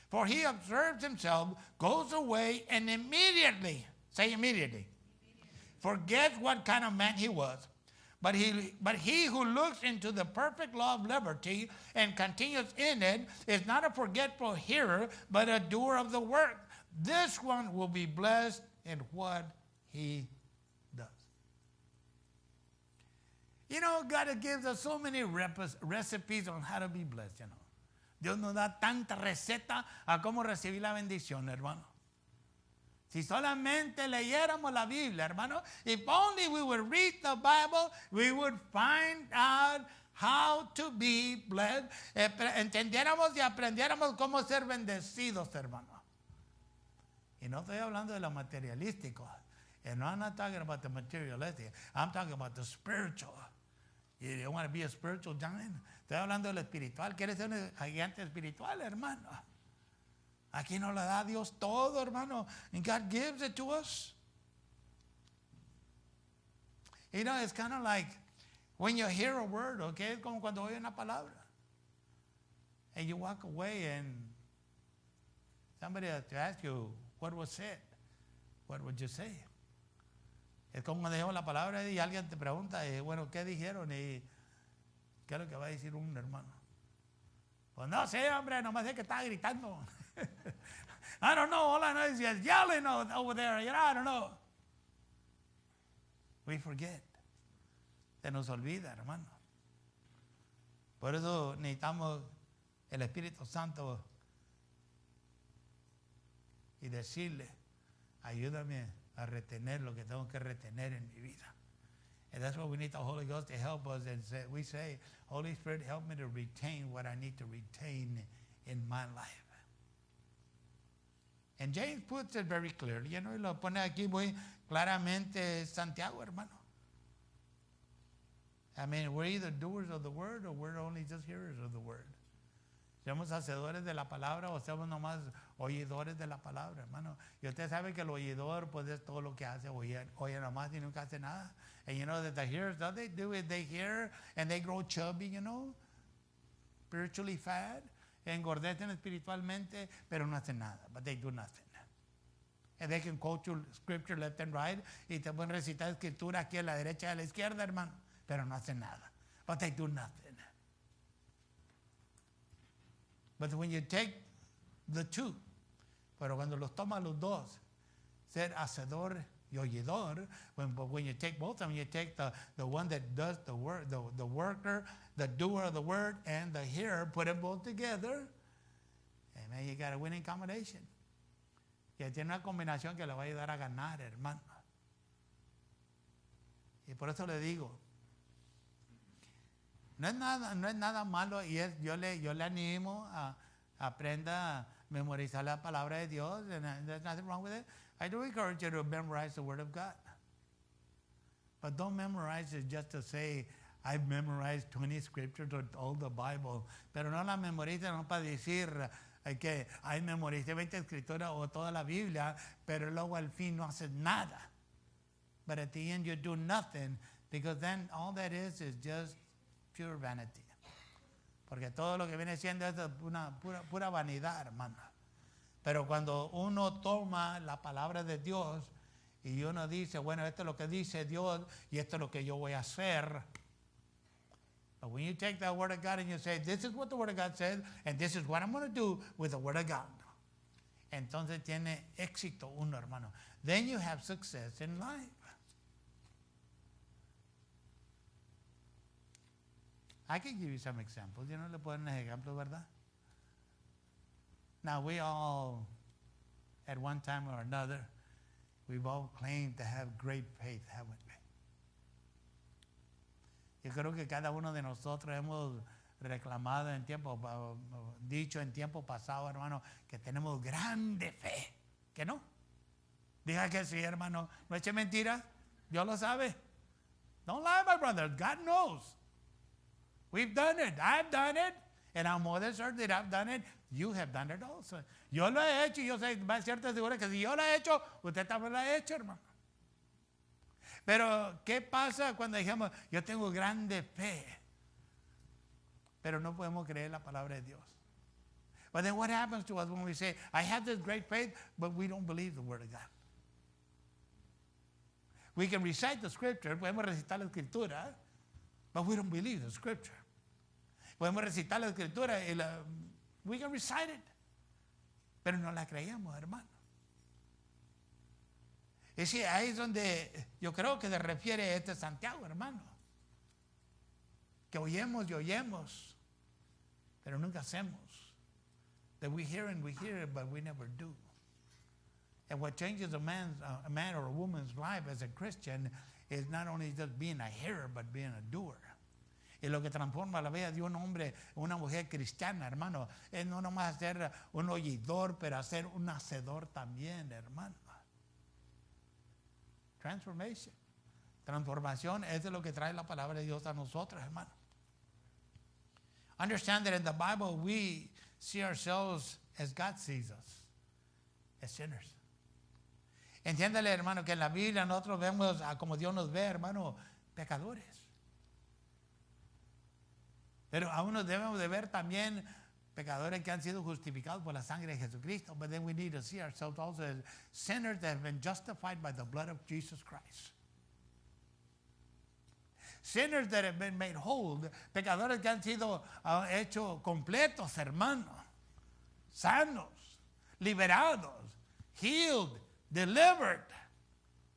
For he observes himself, goes away, and immediately, say immediately, forgets what kind of man he was. But he who looks into the perfect law of liberty and continues in it is not a forgetful hearer, but a doer of the work. This one will be blessed in what he does. You know, God gives us so many recipes on how to be blessed, you know. Dios nos da tanta receta a cómo recibir la bendición, hermano. Si solamente leyéramos la Biblia, hermano, if only we would read the Bible, we would find out how to be blessed. Entendiéramos y aprendiéramos cómo ser bendecidos, hermano. Y no estoy hablando de lo materialístico. And I'm not talking about the materialistic. I'm talking about the spiritual. You want to be a spiritual giant? Estoy hablando de lo espiritual. ¿Quieres ser un gigante espiritual, hermano? Aquí nos la da Dios todo, hermano. And God gives it to us. You know, it's kind of like when you hear a word, okay? Es como cuando oye una palabra. And you walk away and somebody has to ask you, what was said? What would you say? Es como cuando dijimos la palabra y alguien te pregunta, bueno, ¿qué dijeron? Y ¿qué es lo que va a decir un hermano? Pues no sé, hombre, nomás sé que estaba gritando. I don't know, all I know is he's yelling over there, you know, I don't know. We forget. Se nos olvida, hermano. Por eso necesitamos el Espíritu Santo y decirle, ayúdame a retener lo que tengo que retener en mi vida. And that's what we need the Holy Ghost to help us. And we say, Holy Spirit, help me to retain what I need to retain in my life. And James puts it very clearly. Y lo pone aquí muy claramente Santiago, hermano. I mean, we're either doers of the word or we're only just hearers of the word. Somos hacedores de la palabra o somos nomás oidores de la palabra, hermano. Y usted sabe que el oidor pues es todo lo que hace, oye nomás y nunca hace nada. And you know that the hearers, all they do is they hear and they grow chubby, spiritually fat. Engordecen espiritualmente, pero no hacen nada. But they do nothing. And they can quote you scripture left and right. Y te pueden recitar escritura aquí a la derecha y a la izquierda, hermano. Pero no hacen nada. But they do nothing. But when you take the two, pero cuando los tomas los dos, ser hacedor y oidor, when you take both of them, you take the one that does the work, the worker, the doer of the word, and the hearer, put them both together, and man, you got a winning combination. Y tiene una combinación que le va a ayudar a ganar, hermano. Y por eso le digo, no es nada malo y yo le animo a aprenda a memorizar la palabra de Dios, and there's nothing wrong with it. I do encourage you to memorize the Word of God. But don't memorize it just to say, I've memorized 20 scriptures or all the Bible. Pero no la memorice no para decir que hay memoricé 20 escrituras o toda la Biblia, pero luego al fin no haces nada. But at the end you do nothing, because then all that is just pure vanity. Porque todo lo que viene siendo es una pura vanidad, hermano. Pero cuando uno toma la palabra de Dios y uno dice, bueno, esto es lo que dice Dios y esto es lo que yo voy a hacer. But when you take that word of God and you say, this is what the word of God says and this is what I'm going to do with the word of God. Entonces tiene éxito uno, hermano. Then you have success in life. I can give you some examples. Le puedo dar unos ejemplos, ¿verdad? Now, we all, at one time or another, we've all claimed to have great faith, haven't we? Yo creo que cada uno de nosotros hemos reclamado en tiempo, dicho en tiempo pasado, hermano, que tenemos grande fe. ¿Que no? Diga que sí, hermano. No eche mentiras. Dios lo sabe. Don't lie, my brother. God knows. We've done it. I've done it. And I'm more than certain that I've done it. You have done it also. Yo lo he hecho y yo sé, va a ser seguro que si yo lo he hecho, usted también lo ha hecho, hermano. Pero, ¿qué pasa cuando dijimos, yo tengo grande fe? Pero no podemos creer la palabra de Dios. But then what happens to us when we say, I have this great faith, but we don't believe the word of God? We can recite the scripture, podemos recitar la escritura, but we don't believe the scripture. Podemos recitar la escritura y we can recite it, pero no la creemos, hermano. Y sí, ahí es donde yo creo que se refiere Santiago, hermano. Que oyemos y oyemos, pero nunca hacemos. That we hear and we hear it, but we never do. And what changes a man or a woman's life as a Christian is not only just being a hearer, but being a doer. Y lo que transforma la vida de un hombre, una mujer cristiana, hermano, es no nomás ser un oidor, pero ser un hacedor también, hermano. Transformation. Transformación es lo que trae la palabra de Dios a nosotros, hermano. Understand that in the Bible we see ourselves as God sees us, as sinners. Entiéndale, hermano, que en la Biblia nosotros vemos como Dios nos ve, hermano, pecadores. Pero aún nos debemos de ver también pecadores que han sido justificados por la sangre de Jesucristo. But then we need to see ourselves also as sinners that have been justified by the blood of Jesus Christ. Sinners that have been made whole. Pecadores que han sido hechos completos, hermanos. Sanos, liberados, healed, delivered.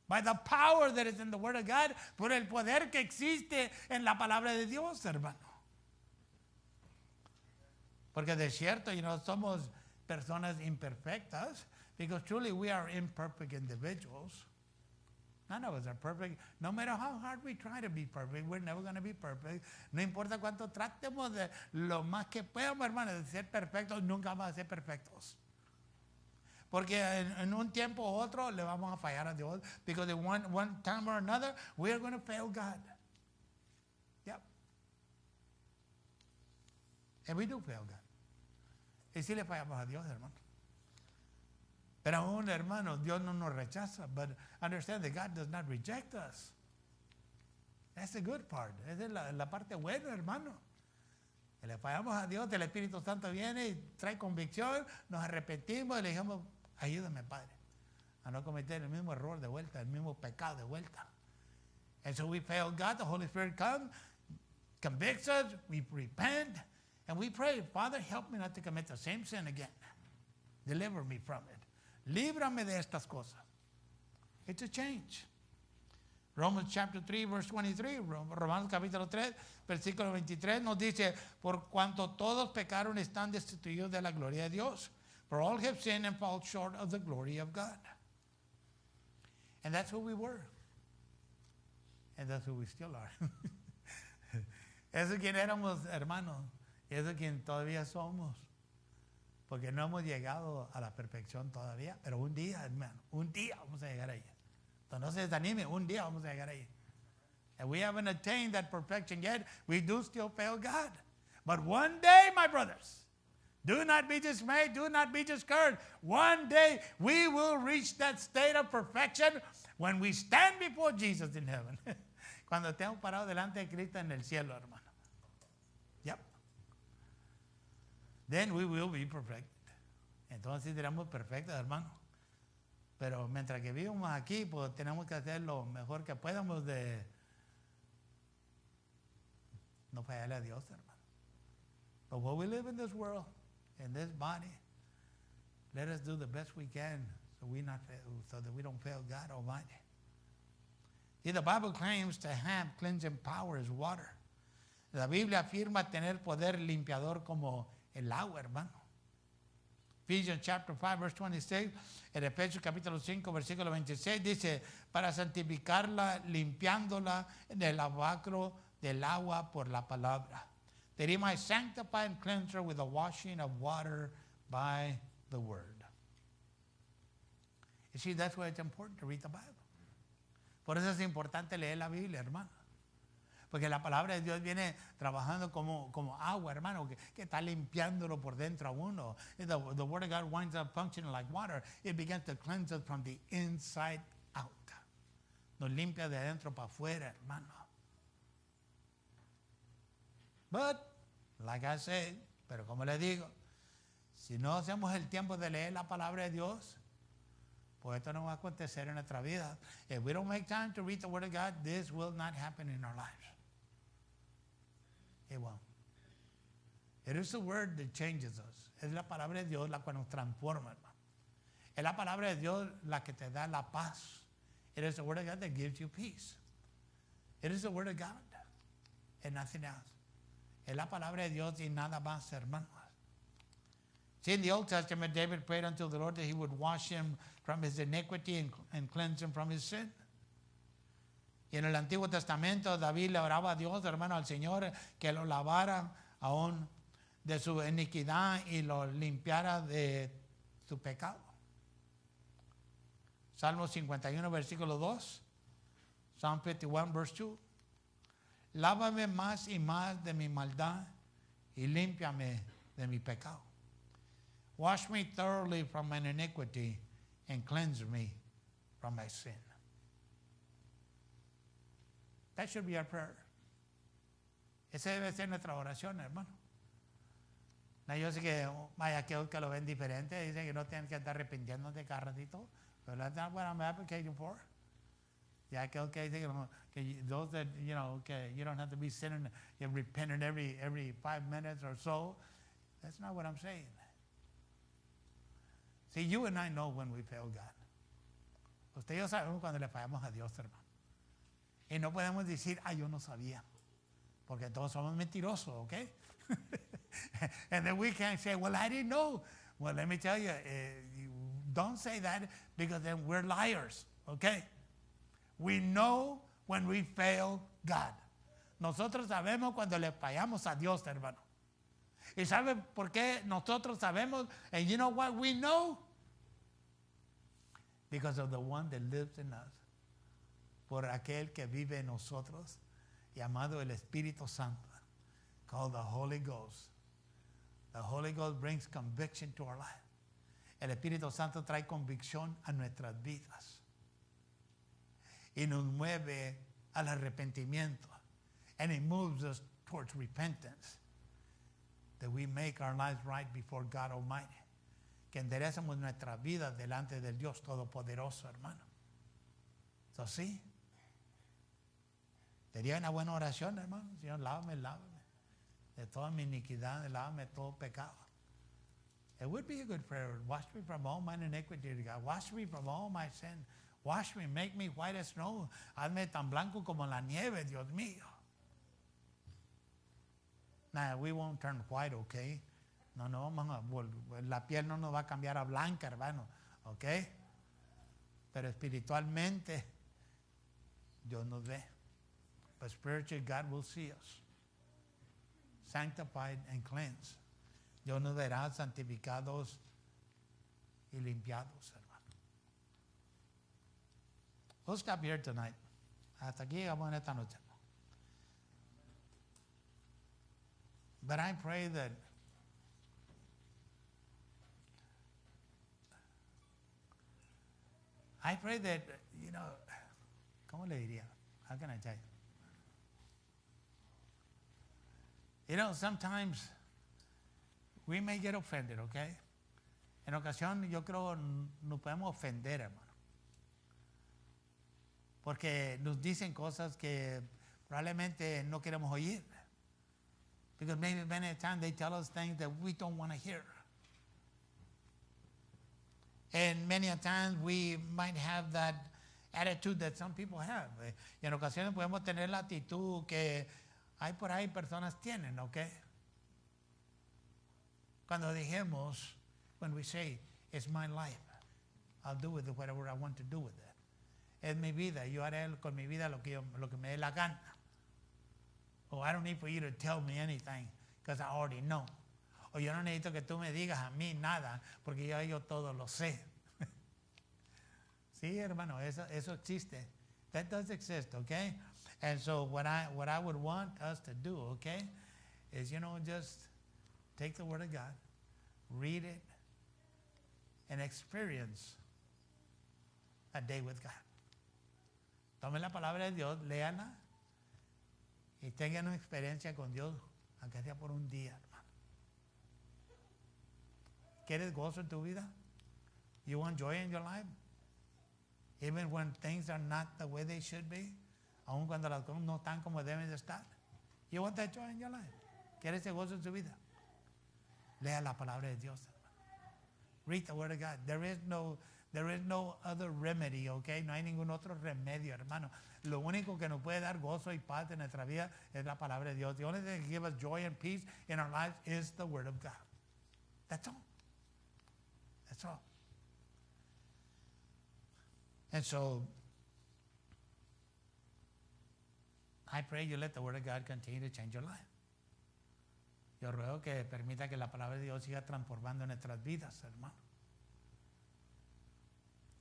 By the power that is in the Word of God, por el poder que existe en la palabra de Dios, hermano. Porque de cierto, somos personas imperfectas, because truly we are imperfect individuals. None of us are perfect. No matter how hard we try to be perfect, we're never going to be perfect. No importa cuánto tratemos de lo más que podamos, hermano, de ser perfectos, nunca vamos a ser perfectos. Porque en un tiempo u otro le vamos a fallar a Dios. Because in one time or another, we are going to fail God. Yep. And we do fail God. Y sí le fallamos a Dios, hermano. Pero aún, hermano, Dios no nos rechaza. But understand that God does not reject us. That's the good part. Esa es la parte buena, hermano. Que le fallamos a Dios, el Espíritu Santo viene y trae convicción, nos arrepentimos y le dijimos, ayúdame, Padre, a no cometer el mismo error de vuelta, el mismo pecado de vuelta. And so we fail God, the Holy Spirit comes, convicts us, we repent, and we pray, Father, help me not to commit the same sin again. Deliver me from it. Líbrame de estas cosas. It's a change. Romans chapter 3, verse 23, Romanos capítulo 3, versículo 23 nos dice, por cuanto todos pecaron están destituidos de la gloria de Dios. For all have sinned and fall short of the glory of God. And that's who we were. And that's who we still are. Eso es quien éramos, hermanos. Y eso es quien todavía somos. Porque no hemos llegado a la perfección todavía. Pero un día, hermano, un día vamos a llegar ahí. Entonces no se desanime, un día vamos a llegar ahí. And we haven't attained that perfection yet. We do still fail God. But one day, my brothers, do not be dismayed. Do not be discouraged. One day we will reach that state of perfection when we stand before Jesus in heaven. Cuando estemos parados delante de Cristo en el cielo, hermano. Yep. Then we will be perfect. Entonces seremos perfectos, hermano. Pero mientras que vivimos aquí, pues tenemos que hacer lo mejor que podamos de no fallarle a Dios, hermano. But while we live in this world, in this body, let us do the best we can so that we don't fail God Almighty. See, the Bible claims to have cleansing power as water. La Biblia afirma tener poder limpiador como el agua, hermano. Ephesians chapter 5, verse 26, en Efesios capítulo 5, versículo 26, dice, para santificarla, limpiándola en el lavacro del agua por la palabra. That he might sanctify and cleanse her with the washing of water by the word. You see, that's why it's important to read the Bible. Por eso es importante leer la Biblia, hermano. Porque la palabra de Dios viene trabajando como agua, hermano, que está limpiándolo por dentro a uno. The Word of God winds up functioning like water. It begins to cleanse us from the inside out. Nos limpia de adentro para afuera, hermano. But, like I said, pero como le digo, si no hacemos el tiempo de leer la palabra de Dios, pues esto no va a acontecer en nuestra vida. If we don't make time to read the Word of God, this will not happen in our lives. It won't. It is the Word that changes us. Es la palabra de Dios la que nos transforma, hermano. Es la palabra de Dios la que te da la paz. It is the Word of God that gives you peace. It is the Word of God and nothing else. Es la palabra de Dios y nada más, hermanos. See, in the Old Testament, David prayed unto the Lord that he would wash him from his iniquity and cleanse him from his sin. Y en el Antiguo Testamento, David le oraba a Dios, hermano, al Señor, que lo lavara aún de su iniquidad y lo limpiara de su pecado. Salmo 51, versículo 2. Psalm 51, verse 2. Lávame más y más de mi maldad y límpiame de mi pecado. Wash me thoroughly from my iniquity and cleanse me from my sin. That should be our prayer. Esa debe ser nuestra oración, hermano. No, yo sé que hay aquellos que lo ven diferente, dicen que no tienen que estar arrepintiéndose cada ratito, pero that's not what I'm advocating for. Ya aquellos que dicen que those that, que you don't have to be sinning, you repenting every 5 minutes or so. That's not what I'm saying. See, you and I know when we fail God. Usted y yo sabemos cuando le fallamos a Dios, hermano. Y no podemos decir, yo no sabía. Porque todos somos mentirosos, ¿ok? And then we can't say, well, I didn't know. Well, let me tell you, don't say that because then we're liars, ¿ok? We know when we fail God. Nosotros sabemos cuando le fallamos a Dios, hermano. ¿Y sabe por qué nosotros sabemos? And you know what we know? Because of the one that lives in us. Por aquel que vive en nosotros, llamado el Espíritu Santo, called the Holy Ghost. The Holy Ghost brings conviction to our life. El Espíritu Santo trae convicción a nuestras vidas. Y nos mueve al arrepentimiento. And it moves us towards repentance. That we make our lives right before God Almighty. Que enderezamos nuestras vidas delante del Dios Todopoderoso, hermano. So, sí. Sería una buena oración, hermano. Señor, lávame de toda mi iniquidad, lávame de todo pecado. It would be a good prayer. Wash me from all mine iniquity, God. Wash me from all my sin. Wash me, make me white as snow. Hazme tan blanco como la nieve, Dios mío. Nah, we won't turn white, okay? No, vamos a, la piel no nos va a cambiar a blanca, hermano, okay? Pero espiritualmente, Dios nos ve. But spiritually, God will see us. Sanctified and cleansed. Dios nos verá santificados y limpiados, hermano. We'll stop here tonight. Hasta aquí llegamos en esta noche. But I pray that you know, ¿cómo le diría? How can I tell you? You know, sometimes we may get offended, okay? En ocasión yo creo nos podemos ofender, hermano. Porque nos dicen cosas que probablemente no queremos oír. Because maybe many times they tell us things that we don't want to hear. And many times we might have that attitude that some people have. Y en ocasiones podemos tener la actitud que hay por ahí personas tienen, ¿ok? Cuando dijimos, when we say, it's my life, I'll do with it whatever I want to do with it. Es mi vida, yo haré con mi vida lo que me dé la gana. Oh, I don't need for you to tell me anything, because I already know. O yo no necesito que tú me digas a mí nada, porque yo todo lo sé. Sí, hermano, eso existe. That does exist, okay? And so what I would want us to do, okay, is, you know, just take the Word of God, read it, and experience a day with God. Tomen la palabra de Dios, léanla, y tengan una experiencia con Dios, aunque sea por un día, hermano. ¿Quieres gozo en tu vida? You want joy in your life? Even when things are not the way they should be? Aun cuando las cosas no están como deben de estar. You want that joy in your life? ¿Quieres ese gozo en tu vida? Lea la palabra de Dios, hermano. Read the Word of God. There is no other remedy, okay? No hay ningún otro remedio, hermano. Lo único que nos puede dar gozo y paz en nuestra vida es la palabra de Dios. The only thing that gives us joy and peace in our lives is the Word of God. That's all. That's all. And so, I pray you let the Word of God continue to change your life. Yo ruego que permita que la palabra de Dios siga transformando nuestras vidas, hermano.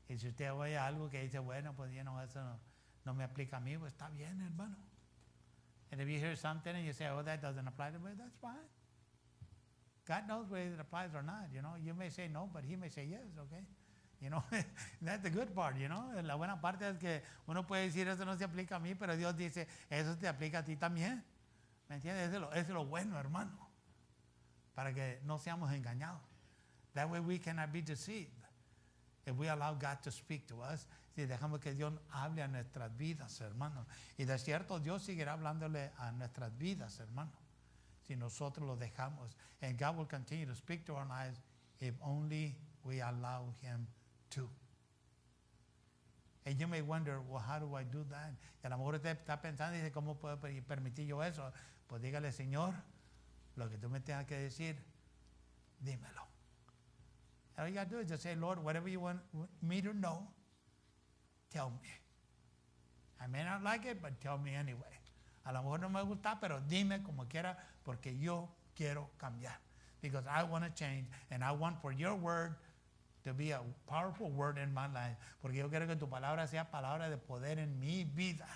Y si usted oye algo que dice, bueno, pues you know, eso no me aplica a mí, pues está bien, hermano. And if you hear something and you say, oh, that doesn't apply to me, that's fine. God knows whether it applies or not, you know. You may say no, but He may say yes, okay? You know, that's the good part, you know. La buena parte es que uno puede decir, eso no se aplica a mí, pero Dios dice, eso te aplica a ti también. ¿Me entiendes? Eso es lo bueno, hermano. Para que no seamos engañados. That way we cannot be deceived. If we allow God to speak to us, si dejamos que Dios hable a nuestras vidas, hermano. Y de cierto, Dios seguirá hablándole a nuestras vidas, hermano. Si nosotros lo dejamos. And God will continue to speak to our lives if only we allow Him to. And you may wonder, well, how do I do that? Y a lo mejor usted está pensando y dice, ¿cómo puedo permitir yo eso? Pues dígale, Señor, lo que tú me tengas que decir, dímelo. All you got to do is just say, Lord, whatever you want me to know, tell me. I may not like it, but tell me anyway. A lo mejor no me gusta, pero dime como quiera, porque yo quiero cambiar. Because I want to change, and I want for your word to be a powerful word in my life. Porque yo quiero que tu palabra sea palabra de poder en mi vida.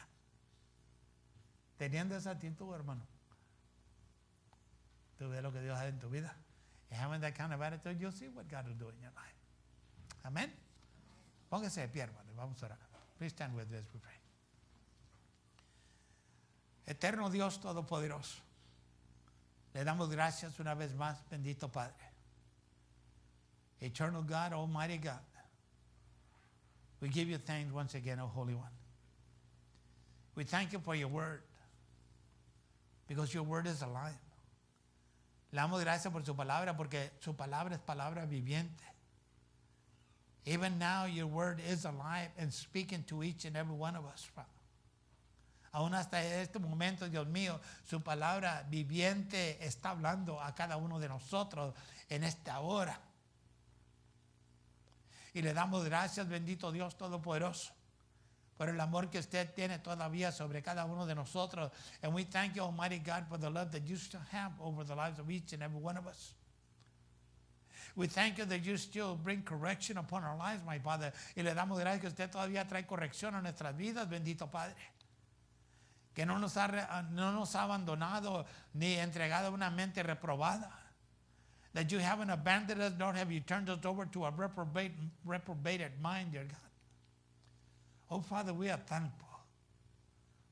Teniendo esa actitud, hermano, tú ves lo que Dios hace en tu vida. And having that kind of attitude, you'll see what God will do in your life. Amén. Póngase de pie, hermano. Vamos a orar. Please stand with us, we pray. Eterno Dios Todopoderoso, le damos gracias una vez más, bendito Padre. Eternal God, Almighty God, we give you thanks once again, O Holy One. We thank you for your word, because your word is alive. Le damos gracias por su palabra, porque su palabra es palabra viviente. Even now, your word is alive and speaking to each and every one of us, Father. Aún hasta este momento, Dios mío, su palabra viviente está hablando a cada uno de nosotros en esta hora. Y le damos gracias, bendito Dios Todopoderoso, por el amor que usted tiene todavía sobre cada uno de nosotros. And we thank you, Almighty God, for the love that you still have over the lives of each and every one of us. We thank you that you still bring correction upon our lives, my Father. Y le damos gracias que usted todavía trae corrección a nuestras vidas, bendito Padre. Que no nos ha abandonado ni entregado una mente reprobada. That you haven't abandoned us, nor have you turned us over to a reprobated mind, dear God. Oh, Father, we are thankful.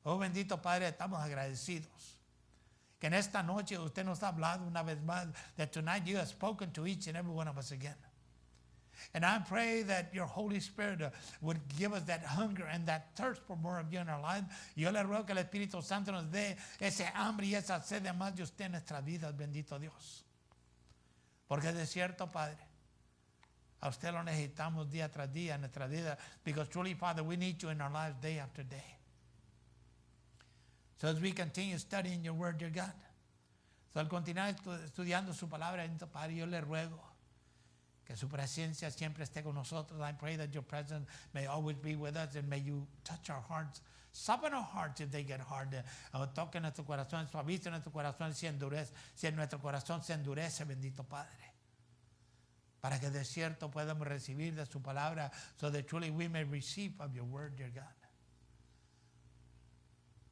Oh, bendito Padre, estamos agradecidos. Que en esta noche usted nos ha hablado una vez más, that tonight you have spoken to each and every one of us again. And I pray that your Holy Spirit would give us that hunger and that thirst for more of you in our life. Yo le ruego que el Espíritu Santo nos dé ese hambre y esa sed de más de usted en nuestras vidas, bendito Dios. Porque de cierto, Padre, a usted lo necesitamos día tras día en nuestra vida. Because truly, Father, we need you in our lives day after day. So as we continue studying your word, dear God, so al continuar estudiando su palabra, Padre, yo le ruego que su presencia siempre esté con nosotros. I pray that your presence may always be with us, and may you touch our hearts, soften our hearts if they get hard. Toque nuestro corazón, suavice nuestro corazón si nuestro corazón se endurece, bendito Padre. Para que de cierto podamos recibir de su palabra, so that truly we may receive of your word, dear God.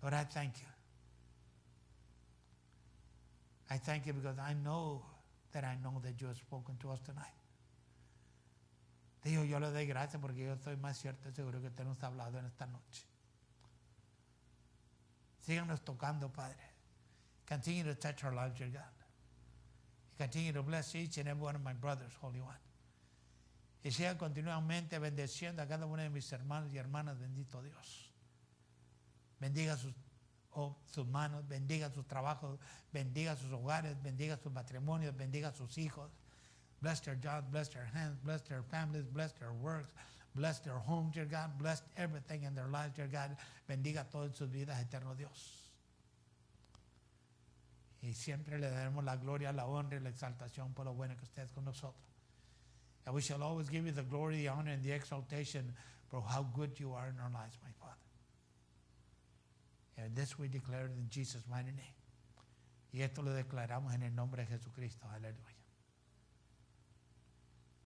Lord, I thank you. I thank you because I know that you have spoken to us tonight. Dios, yo le doy gracias porque yo estoy más cierto y seguro que usted nos ha hablado en esta noche. Síganos tocando, Padre. Continue to touch our lives, dear God. Continue to bless each and every one of my brothers, Holy One. Y siga continuamente bendeciendo a cada uno de mis hermanos y hermanas, bendito Dios. Bendiga sus manos, bendiga sus trabajos, bendiga sus hogares, bendiga sus matrimonios, bendiga sus hijos. Bless their jobs, bless their hands, bless their families, bless their works, bless their homes, dear God. Bless everything in their lives, dear God. Bendiga todas sus vidas, eterno Dios. Y siempre le daremos la gloria, la honra y la exaltación por lo bueno que usted es con nosotros. And we shall always give you the glory, the honor, and the exaltation for how good you are in our lives, my Father. And this we declare in Jesus' mighty name. Y esto lo declaramos en el nombre de Jesucristo. Aleluya.